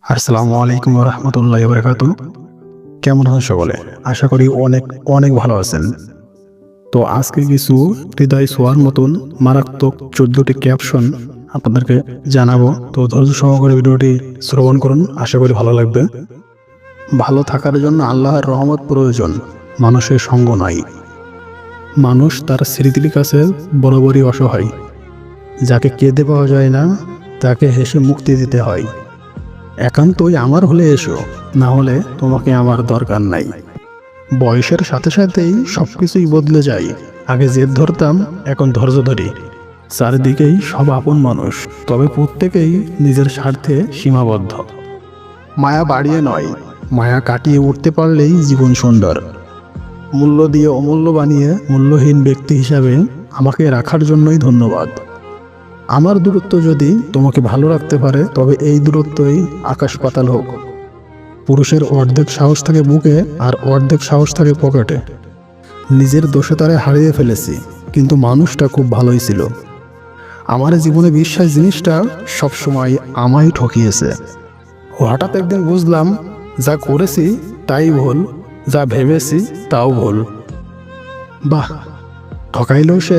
আসসালামু আলাইকুম ওয়া রাহমাতুল্লাহি ওয়া বারাকাতুহু। কেমন আছেন সকলে? আশা করি অনেক অনেক ভালো আছেন। তো আজকে কিছু হৃদয় ছোঁয়ার মতন মারাত্মক 14টি ক্যাপশন আপনাদেরকে জানাবো। তো ধৈর্য সহকারে ভিডিওটি শ্রবণ করুন, আশা করি ভালো লাগবে। ভালো থাকার জন্য আল্লাহর রহমত প্রয়োজন, মানুষের সঙ্গ নয়। মানুষ তার স্মৃতির কাছে বরাবরই অসহায়। যাকে কেঁদে পাওয়া যায় না, তাকে হেসে মুক্তি দিতে হয়। একান্তই আমার হলে এসো, না হলে তোমাকে আমার দরকার নাই। বয়সের সাথে সাথেই সব কিছুই বদলে যায়। আগে জেদ ধরতাম, এখন ধৈর্য ধরি। চারিদিকেই সব আপন মানুষ, তবে প্রত্যেকেই নিজের স্বার্থে সীমাবদ্ধ। মায়া বাড়িয়ে নয়, মায়া কাটিয়ে উঠতে পারলেই জীবন সুন্দর। মূল্য দিয়ে অমূল্য বানিয়ে মূল্যহীন ব্যক্তি হিসাবে আমাকে রাখার জন্যই ধন্যবাদ। আমার দূরত্ব যদি তোমাকে ভালো রাখতে পারে, তবে এই দূরত্বই আকাশ পাতাল হোক। পুরুষের অর্ধেক সাহস থাকে বুকে, আর অর্ধেক সাহস থাকে পকেটে। নিজের দোষে তারে হারিয়ে ফেলেছি, কিন্তু মানুষটা খুব ভালোই ছিল। আমার জীবনে বিশ্বাস জিনিসটা সবসময় আমায় ঠকিয়েছে। হঠাৎ একদিন বুঝলাম, যা করেছি তাই ভুল, যা ভেবেছি তাও ভুল। বাহ, ঠকাইল সে,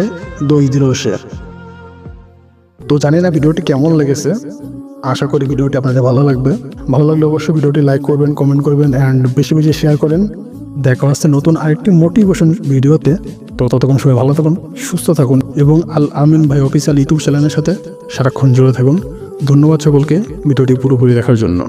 দই দিল সে। তো জানি না ভিডিওটি কেমন লেগেছে। আশা করি ভিডিওটি আপনাদের ভালো লাগবে। ভালো লাগলে অবশ্যই ভিডিওটি লাইক করবেন, কমেন্ট করবেন অ্যান্ড বেশি বেশি শেয়ার করেন। দেখা হচ্ছে নতুন আরেকটি মোটিভেশন ভিডিওতে। তো ততক্ষণ সবাই ভালো থাকুন, সুস্থ থাকুন এবং আল আমিন ভাই অফিসিয়াল ইউটিউব চ্যানেলের সাথে সারাক্ষণ জুড়ে থাকুন। ধন্যবাদ সকলকে ভিডিওটি পুরোপুরি দেখার জন্য।